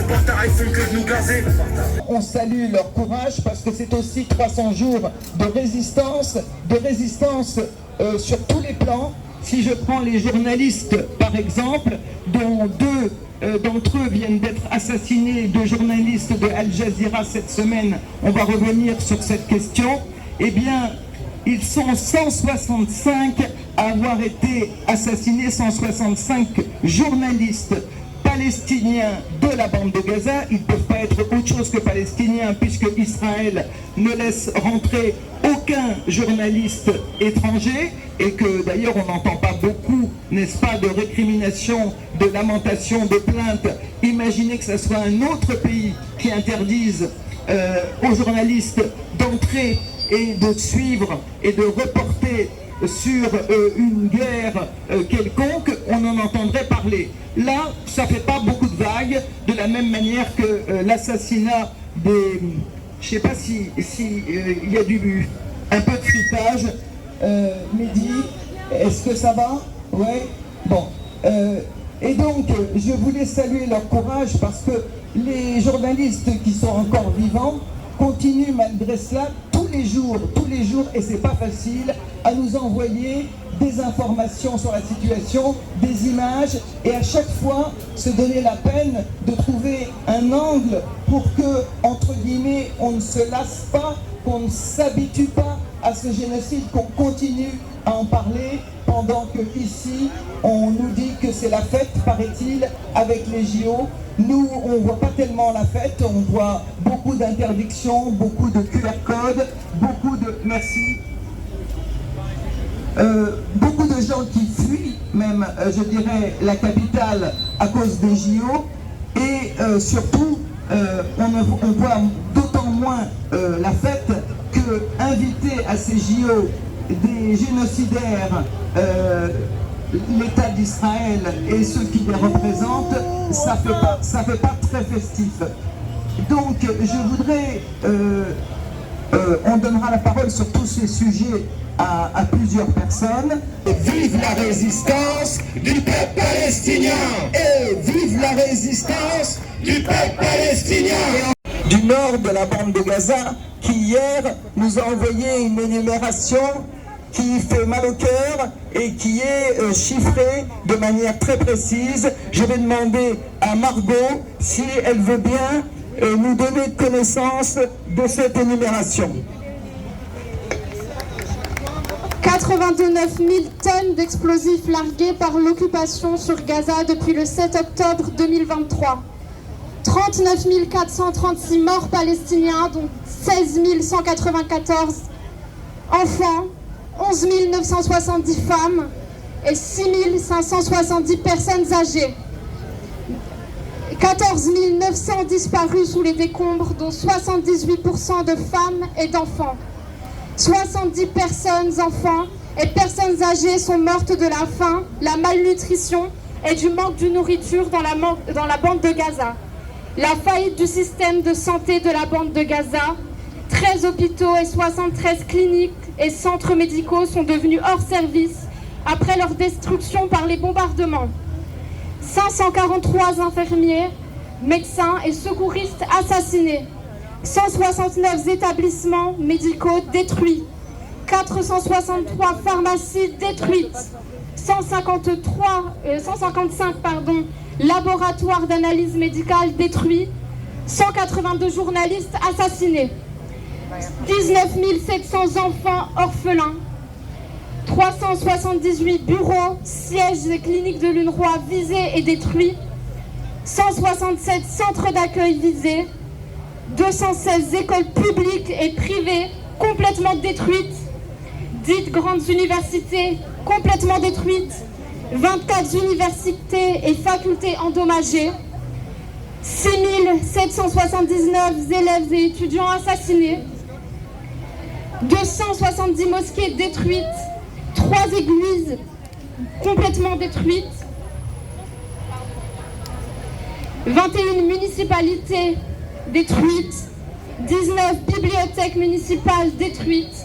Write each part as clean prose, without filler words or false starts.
reporters ils font que de nous gazer. On salue leur courage parce que c'est aussi 300 jours de résistance sur tous les plans. Si je prends les journalistes par exemple, dont deux d'entre eux viennent d'être assassinés, deux journalistes de Al Jazeera cette semaine, on va revenir sur cette question, eh bien ils sont 165 à avoir été assassinés, 165 journalistes palestiniens de la bande de Gaza. Ils ne peuvent pas être autre chose que palestiniens puisque Israël ne laisse rentrer aucun journaliste étranger et que d'ailleurs on n'entend pas beaucoup, n'est-ce pas, de récriminations, de lamentations, de plaintes. Imaginez que ce soit un autre pays qui interdise aux journalistes d'entrer et de suivre et de reporter sur une guerre quelconque, on en entendrait parler. Là, ça ne fait pas beaucoup de vagues, de la même manière que l'assassinat des... Je ne sais pas si y a un peu de fritage. Mehdi, est-ce que ça va? Ouais. Bon. Et donc, je voulais saluer leur courage parce que les journalistes qui sont encore vivants continuent malgré cela tous les jours, et c'est pas facile, à nous envoyer des informations sur la situation, des images, et à chaque fois se donner la peine de trouver un angle pour que, entre guillemets, on ne se lasse pas, qu'on ne s'habitue pas à ce génocide, qu'on continue à en parler, pendant que ici, on nous dit que c'est la fête, paraît-il, avec les JO. Nous, on ne voit pas tellement la fête, on voit beaucoup d'interdictions, beaucoup de QR codes, beaucoup de... Merci. Beaucoup de gens qui fuient, même, je dirais, la capitale à cause des JO. Et surtout, on voit d'autant moins la fête que inviter à ces JO des génocidaires, l'État d'Israël et ceux qui les représentent, ça fait pas très festif. Donc je voudrais, on donnera la parole sur tous ces sujets à plusieurs personnes. Vive la résistance du peuple palestinien! Et vive la résistance du peuple palestinien! Du nord de la bande de Gaza, qui hier nous a envoyé une énumération qui fait mal au cœur et qui est chiffrée de manière très précise. Je vais demander à Margot si elle veut bien nous donner connaissance de cette énumération. 89 000 tonnes d'explosifs largués par l'occupation sur Gaza depuis le 7 octobre 2023. 39 436 morts palestiniens, dont 16 194 enfants, 11 970 femmes et 6 570 personnes âgées. 14 900 disparus sous les décombres, dont 78% de femmes et d'enfants. 70 personnes, enfants et personnes âgées sont mortes de la faim, la malnutrition et du manque de nourriture dans la bande de Gaza. La faillite du système de santé de la bande de Gaza, 13 hôpitaux et 73 cliniques et centres médicaux sont devenus hors service après leur destruction par les bombardements. 543 infirmiers, médecins et secouristes assassinés. 169 établissements médicaux détruits. 463 pharmacies détruites. 155 laboratoires d'analyse médicale détruits. 182 journalistes assassinés. 19 700 enfants orphelins. 378 bureaux, sièges et cliniques de l'UNRWA visés et détruits. 167 centres d'accueil visés. 216 écoles publiques et privées complètement détruites. 10 grandes universités complètement détruites. 24 universités et facultés endommagées. 6 779 élèves et étudiants assassinés. 270 mosquées détruites. 3 églises complètement détruites. 21 municipalités détruites. 19 bibliothèques municipales détruites.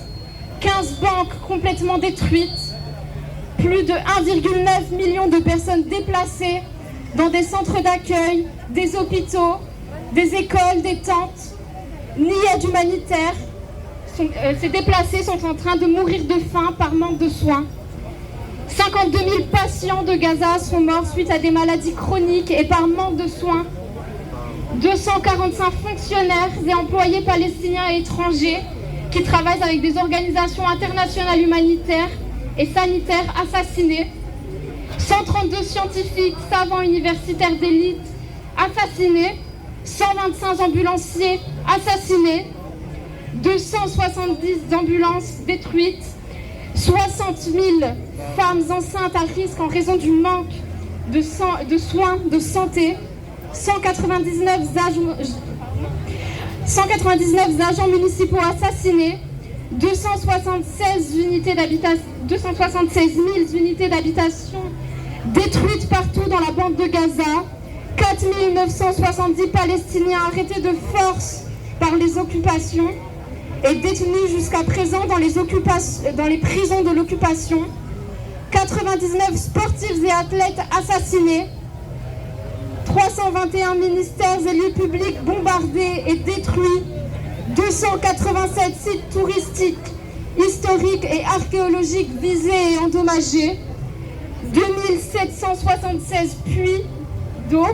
15 banques complètement détruites. Plus de 1,9 million de personnes déplacées dans des centres d'accueil, des hôpitaux, des écoles, des tentes, ni aide humanitaire. Ces déplacés sont en train de mourir de faim par manque de soins. 52 000 patients de Gaza sont morts suite à des maladies chroniques et par manque de soins. 245 fonctionnaires et employés palestiniens et étrangers qui travaillent avec des organisations internationales humanitaires et sanitaires assassinés. 132 scientifiques, savants universitaires d'élite assassinés. 125 ambulanciers assassinés. 270 ambulances détruites. 60 000 femmes enceintes à risque en raison du manque de soins de santé. 199 agents municipaux assassinés, 276 000 unités d'habitation détruites partout dans la bande de Gaza, 4 970 Palestiniens arrêtés de force par les occupations et détenus jusqu'à présent dans les prisons de l'occupation, 99 sportifs et athlètes assassinés, 321 ministères et lieux publics bombardés et détruits, 287 sites touristiques, historiques et archéologiques visés et endommagés, 2776 puits d'eau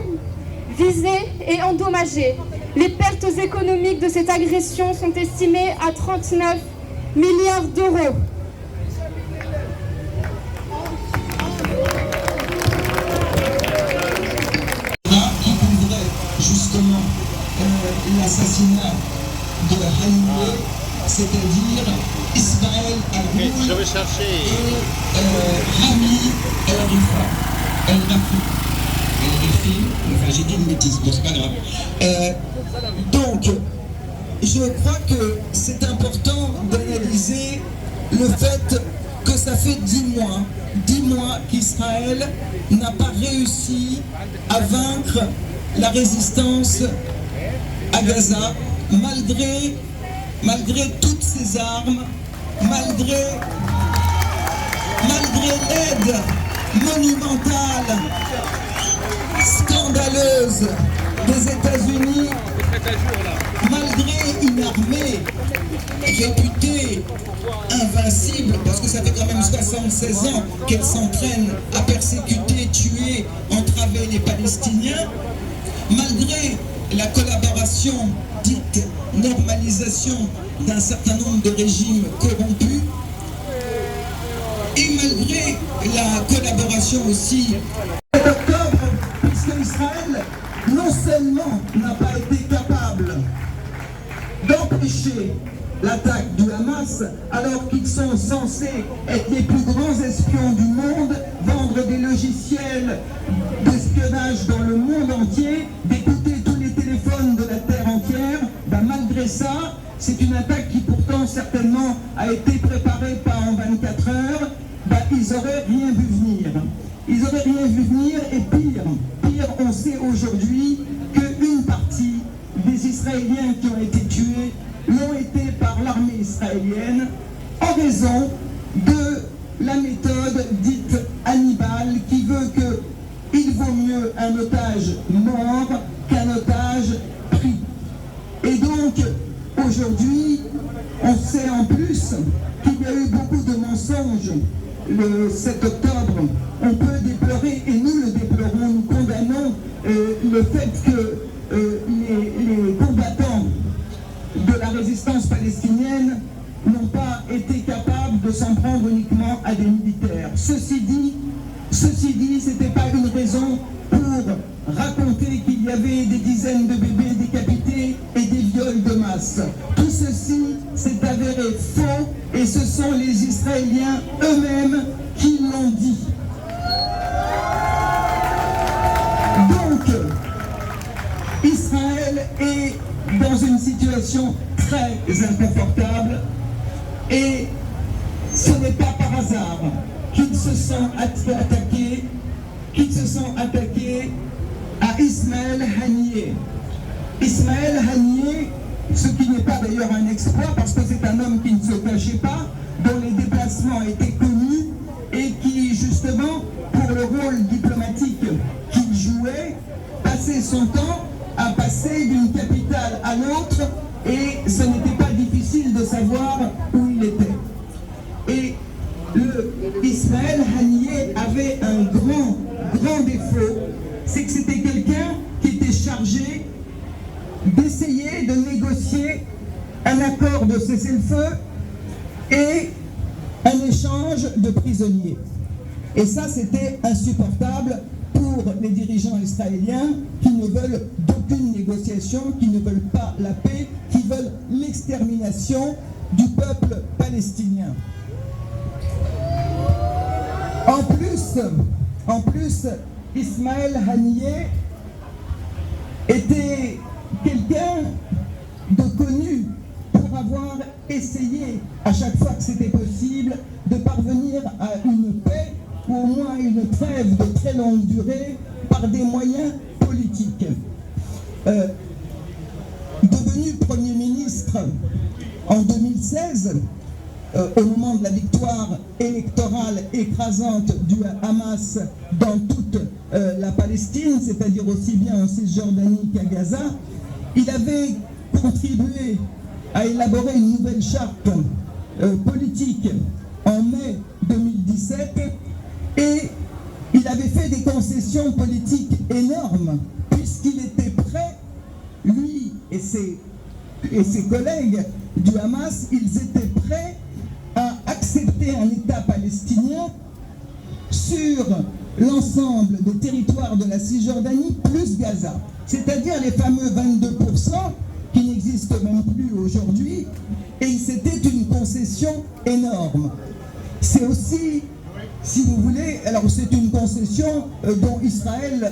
visés et endommagés. Les pertes économiques de cette agression sont estimées à 39 milliards d'euros. Justement l'assassinat de Haniyeh, c'est-à-dire Ismaël Aboul et Rami El-Rafi. Enfin, j'ai dit une bêtise, donc c'est pas grave. Donc, je crois que c'est important d'analyser le fait que ça fait 10 mois qu'Israël n'a pas réussi à vaincre la résistance à Gaza, malgré toutes ces armes, malgré l'aide monumentale, scandaleuse des États-Unis, malgré une armée réputée invincible, parce que ça fait quand même 76 ans qu'elle s'entraîne à persécuter, tuer, entraver les Palestiniens, malgré la collaboration, dite normalisation d'un certain nombre de régimes corrompus, et malgré la collaboration aussi d'octobre, puisque Israël non seulement n'a pas été capable d'empêcher l'attaque du Hamas, alors qu'ils sont censés être les plus grands espions du monde, vendre des logiciels d'espionnage dans le monde entier, d'écouter tous les téléphones de la terre entière, malgré ça, c'est une attaque qui pourtant certainement a été préparée pas en 24 heures, ils n'auraient rien vu venir. Ils n'auraient rien vu venir et pire, on sait aujourd'hui qu'une partie des Israéliens qui ont été tués l'ont été par l'armée israélienne en raison de la méthode dite Hannibal qui veut qu'il vaut mieux un otage mort qu'un otage pris. Et donc aujourd'hui on sait en plus qu'il y a eu beaucoup de mensonges le 7 octobre. On peut déplorer, et nous le déplorons, nous condamnons le fait que les combattants de la résistance palestinienne n'ont pas été capables de s'en prendre uniquement à des militaires. Ceci dit, ce n'était pas une raison pour raconter qu'il y avait des dizaines de bébés décapités et des viols de masse. Tout ceci s'est avéré faux et ce sont les Israéliens eux-mêmes qui l'ont dit. Donc, Israël est dans une situation très inconfortable et ce n'est pas par hasard qu'ils se sont attaqués à Ismaël Haniyeh. Ismaël Haniyeh, ce qui n'est pas d'ailleurs un exploit parce que c'est un homme qui ne se cachait pas, dont les déplacements étaient connus et qui justement, pour le rôle diplomatique qu'il jouait, passait son temps à passer d'une capitale à l'autre et ce n'était pas difficile de savoir où il était. Et Ismaël Haniyeh avait un grand défaut, c'est que c'était quelqu'un qui était chargé d'essayer de négocier un accord de cessez-le-feu et un échange de prisonniers. Et ça, c'était insupportable pour les dirigeants israéliens qui ne veulent d'aucune négociation, qui ne veulent pas la paix, qui veulent l'extermination du peuple palestinien. En plus, Ismaël Haniyeh était quelqu'un de connu pour avoir essayé, à chaque fois que c'était possible, de parvenir à une paix ou au moins une trêve de très longue durée par des moyens politiques. Devenu Premier ministre en 2016, au moment de la victoire électorale écrasante du Hamas dans toute la Palestine, c'est-à-dire aussi bien en Cisjordanie qu'à Gaza, il avait contribué à élaborer une nouvelle charte politique en mai 2017 et il avait fait des concessions politiques énormes puisqu'il était prêt, lui et ses collègues du Hamas, ils étaient prêts à accepter un État palestinien sur l'ensemble des territoires de la Cisjordanie plus Gaza, c'est-à-dire les fameux 22% qui n'existent même plus aujourd'hui, et c'était une concession énorme. C'est aussi, si vous voulez, alors c'est une concession dont Israël,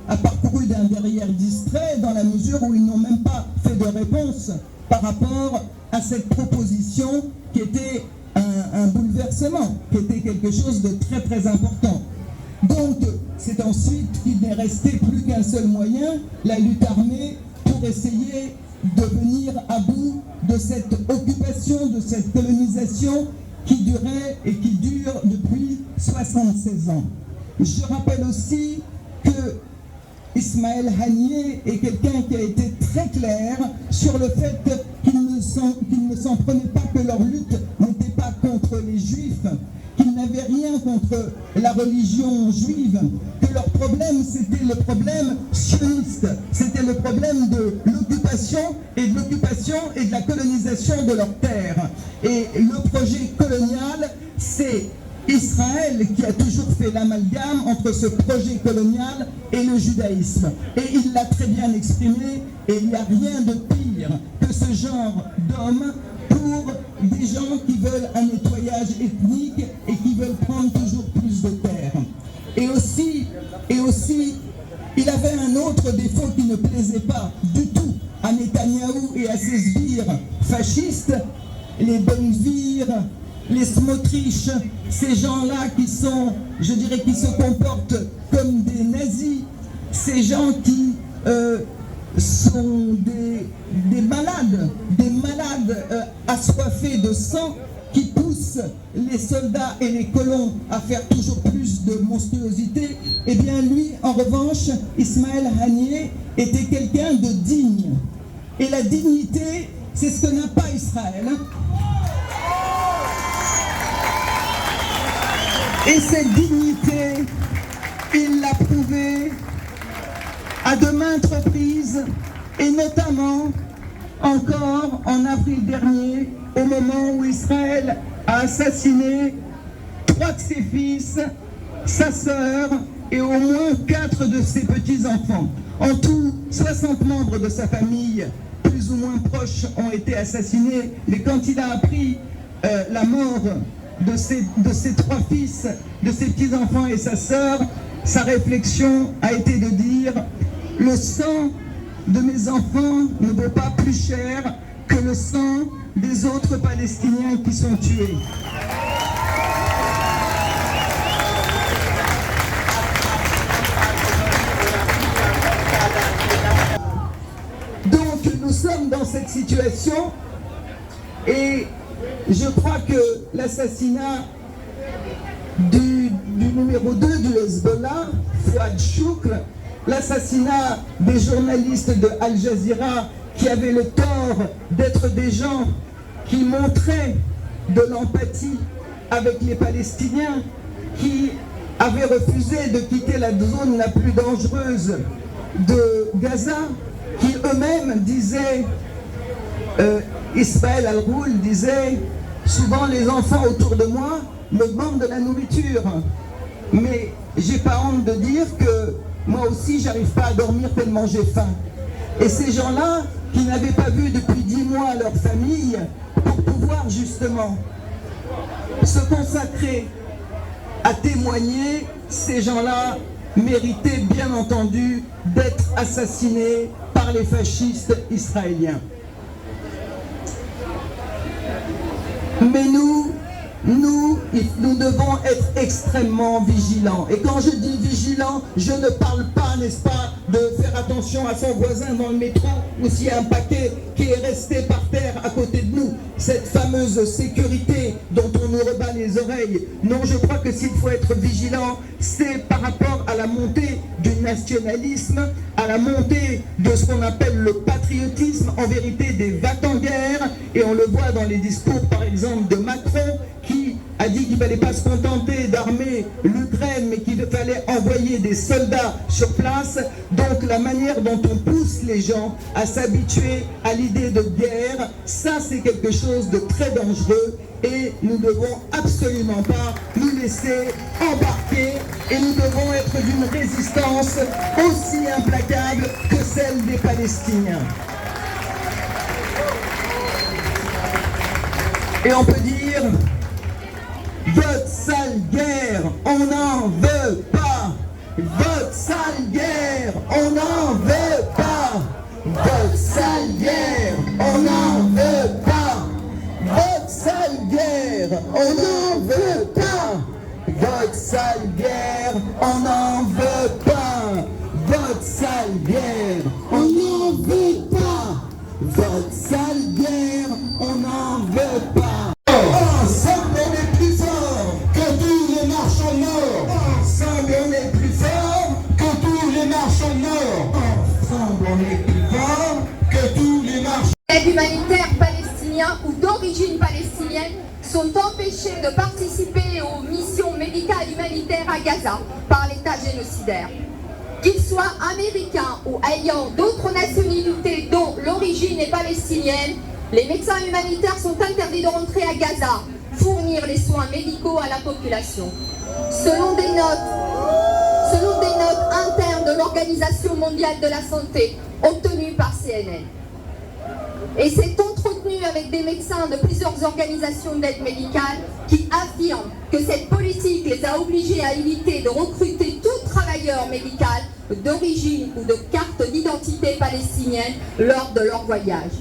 a parcouru d'un derrière distrait dans la mesure où ils n'ont même pas fait de réponse par rapport à cette proposition qui était un bouleversement, qui était quelque chose de très très important. Donc c'est ensuite qu'il n'est resté plus qu'un seul moyen, la lutte armée, pour essayer de venir à bout de cette occupation, de cette colonisation qui durait et qui dure depuis 76 ans. Je rappelle aussi que Ismaël Haniyeh est quelqu'un qui a été très clair sur le fait qu'il ne s'en prenait pas, que leur lutte n'était pas contre les Juifs, qu'ils n'avaient rien contre la religion juive, que leur problème c'était le problème sioniste, c'était le problème de l'occupation et de la colonisation de leurs terres. Et le projet colonial, c'est Israël qui a toujours fait l'amalgame entre ce projet colonial et le judaïsme. Et il l'a très bien exprimé, et il n'y a rien de pire que ce genre d'homme pour des gens qui veulent un nettoyage ethnique et qui veulent prendre toujours plus de terre. Et aussi, il avait un autre défaut qui ne plaisait pas du tout à Netanyahou et à ses sbires fascistes, les Ben-Gvir, les Smotrich, ces gens-là qui sont, je dirais, qui se comportent comme des nazis, ces gens qui sont des malades assoiffés de sang, qui poussent les soldats et les colons à faire toujours plus de monstruosités. Eh bien lui, en revanche, Ismaël Haniyeh était quelqu'un de digne. Et la dignité, c'est ce que n'a pas Israël. Et cette dignité, il l'a prouvée à de maintes reprises, et notamment encore en avril dernier, au moment où Israël a assassiné 3 de ses fils, sa sœur et au moins 4 de ses petits-enfants. En tout, 60 membres de sa famille, plus ou moins proches, ont été assassinés. Mais quand il a appris la mort de ses 3 fils, de ses petits-enfants et sa sœur, sa réflexion a été de dire « Le sang de mes enfants ne vaut pas plus cher que le sang des autres Palestiniens qui sont tués. » Donc nous sommes dans cette situation et je crois que l'assassinat du numéro 2 du Hezbollah, Fouad Choukr, l'assassinat des journalistes de Al Jazeera qui avaient le tort d'être des gens qui montraient de l'empathie avec les Palestiniens, qui avaient refusé de quitter la zone la plus dangereuse de Gaza, qui eux-mêmes disaient, Ismaël Al-Roul disait, souvent les enfants autour de moi me demandent de la nourriture, mais j'ai pas honte de dire que moi aussi j'arrive pas à dormir tellement j'ai faim. Et ces gens-là qui n'avaient pas vu depuis 10 mois leur famille, pour pouvoir justement se consacrer à témoigner, ces gens-là méritaient bien entendu d'être assassinés par les fascistes israéliens. Mais nous devons être extrêmement vigilants. Et quand je dis vigilant, je ne parle pas, n'est-ce pas, de faire attention à son voisin dans le métro ou s'il y a un paquet qui est resté par terre à côté de nous. Cette fameuse sécurité dont on nous rebat les oreilles. Non, je crois que s'il faut être vigilant, c'est par rapport à la montée du nationalisme, à la montée de ce qu'on appelle le patriotisme, en vérité des va-t-en-guerre. Et on le voit dans les discours, par exemple, de Macron, qui a dit qu'il ne fallait pas se contenter d'armer l'Ukraine, mais qu'il fallait envoyer des soldats sur place. Donc la manière dont on pousse les gens à s'habituer à l'idée de guerre, ça c'est quelque chose de très dangereux et nous ne devons absolument pas nous laisser embarquer et nous devons être d'une résistance aussi implacable que celle des Palestiniens. Et on peut dire, votre sale guerre, on n'en veut pas. Votre sale guerre, on n'en veut pas. Votre sale guerre, on n'en veut pas. Votre sale guerre, on n'en veut pas. Votre sale guerre, on n'en veut pas. Votre sale guerre, on n'en veut pas. Votre sale guerre, on n'en veut pas. Ensemble on est plus fort que tous les marchands morts. Ensemble on est plus fort que tous les marchands morts. Ensemble on est plus fort que tous les marchands. Les aides humanitaires palestiniens ou d'origine palestinienne sont empêchés de participer aux missions médicales humanitaires à Gaza par l'État génocidaire. Qu'ils soient américains ou ayant d'autres nationalités dont l'origine est palestinienne, les médecins humanitaires sont interdits de rentrer à Gaza, fournir les soins médicaux à la population. Selon des notes internes de l'Organisation mondiale de la santé, obtenues par CNN. Et c'est entretenu avec des médecins de plusieurs organisations d'aide médicale qui affirment que cette politique les a obligés à éviter de recruter tout travailleur médical d'origine ou de carte d'identité palestinienne lors de leur voyage.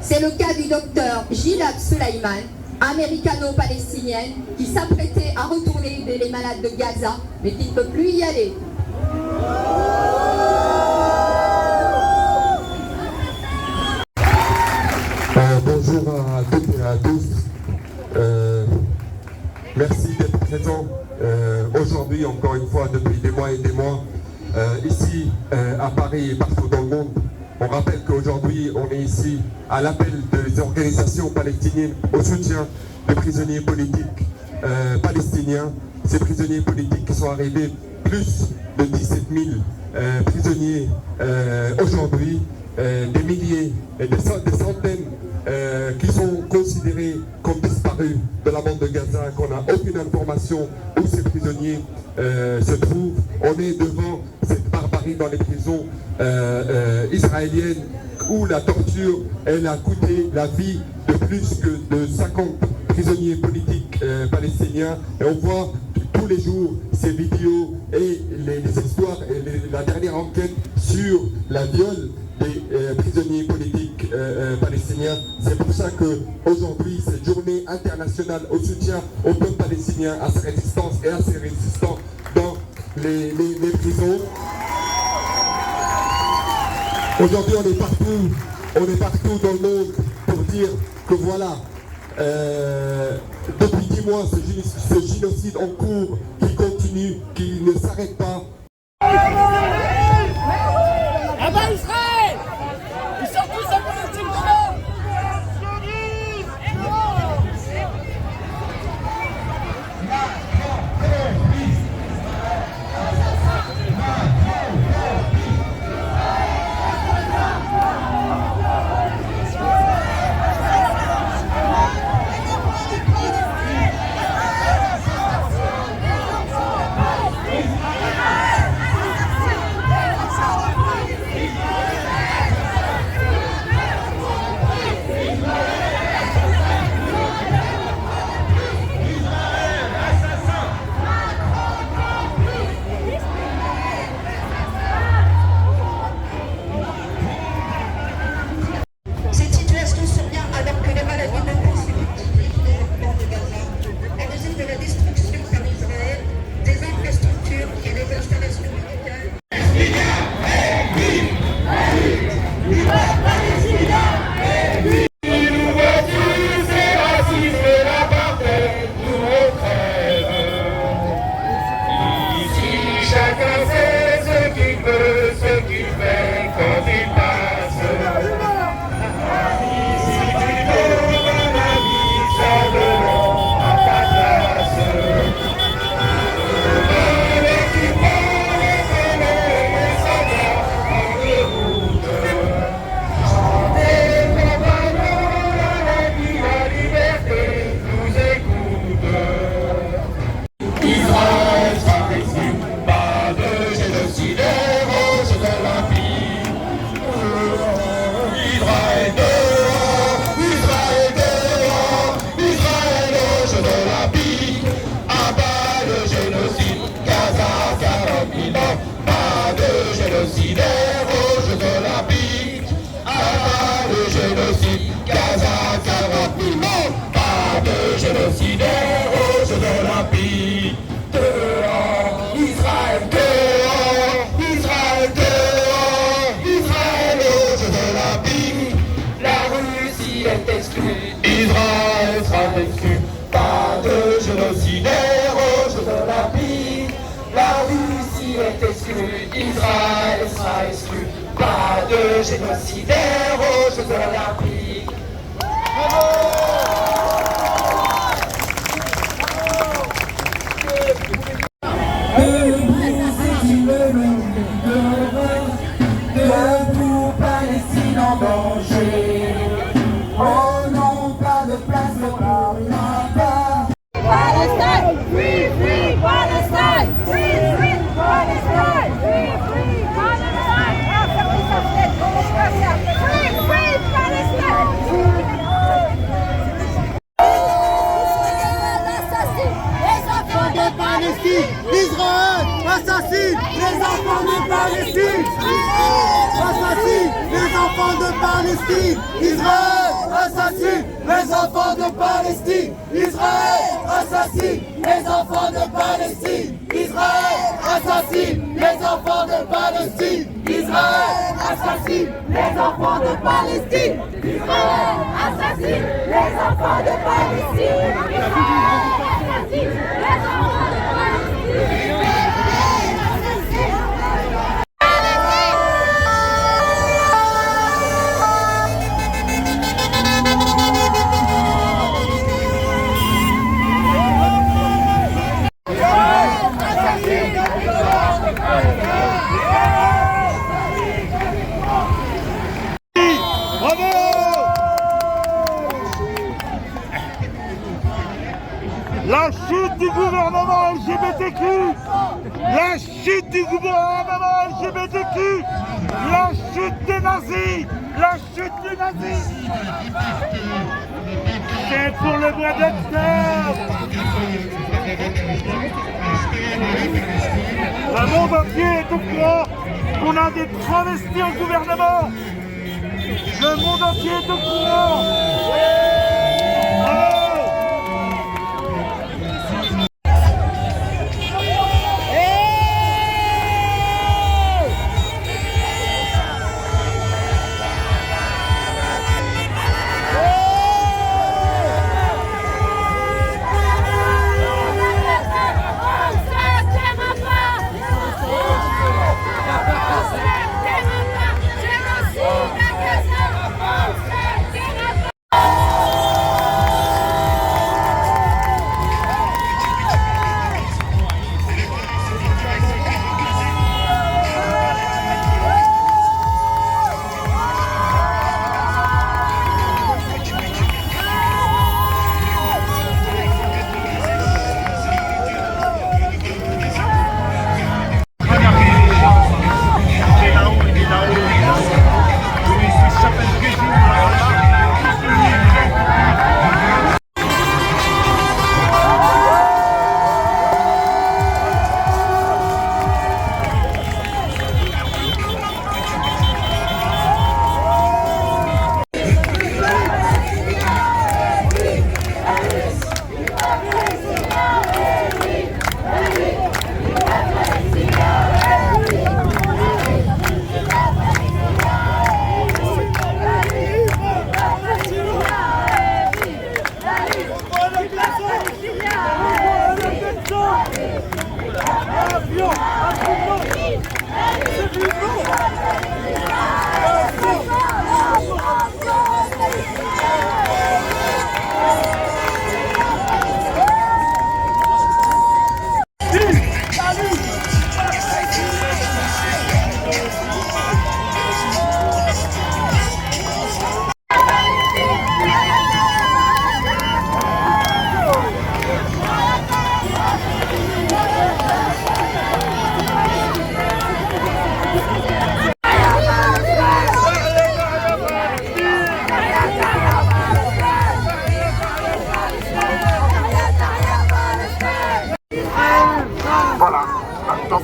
C'est le cas du docteur Gilad Suleiman, américano-palestinienne, qui s'apprêtait à retourner aider les malades de Gaza, mais qui ne peut plus y aller. Bonjour à toutes et à tous. Merci d'être présents aujourd'hui, encore une fois, depuis des mois et des mois, ici à Paris et partout dans le monde. On rappelle qu'aujourd'hui, on est ici à l'appel des organisations palestiniennes au soutien des prisonniers politiques palestiniens. Ces prisonniers politiques qui sont arrivés, plus de 17 000 prisonniers aujourd'hui, des milliers et des centaines qui sont considérés comme disparus de la bande de Gaza, qu'on n'a aucune information où ces prisonniers se trouvent. On est devant cette barbarie dans les prisons israéliennes où la torture, elle a coûté la vie de plus que de 50 prisonniers politiques palestiniens. Et on voit tous les jours ces vidéos et les histoires et la dernière enquête sur la viol des prisonniers politiques palestiniens. C'est pour ça qu'aujourd'hui, cette journée internationale au soutien au peuple palestinien, à sa résistance et à ses résistants dans les prisons. Aujourd'hui, on est partout dans le monde pour dire que voilà, depuis 10 mois, ce génocide en cours qui continue, qui ne s'arrête pas. exclu, Israël sera exclu. Pas de génocidaires aux Jeux Olympiques. Debout, Palestine en danger. Oh non, pas de place pour la peur. Palestine, free, free, Palestine, free, free, Palestine, free, free, Palestine. Free, free, Palestine. Les enfants de Palestine, Israël assassine les enfants de Palestine. Assassine les enfants de Palestine. Israël assassine les enfants de Palestine. Israël assassine les enfants de Palestine. Israël assassine les enfants de Palestine. Israël assassine les enfants de Palestine. Israël assassine les enfants de Palestine. Israël assassine les enfants de Palestine. La chute du gouvernement LGBTQ. La chute du gouvernement LGBTQ. La chute des nazis. La chute des nazis. C'est pour le mois d'octobre. Le monde entier est au courant qu'on a des travestis au gouvernement. Le monde entier est au courant.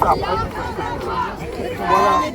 Bravo. Voilà.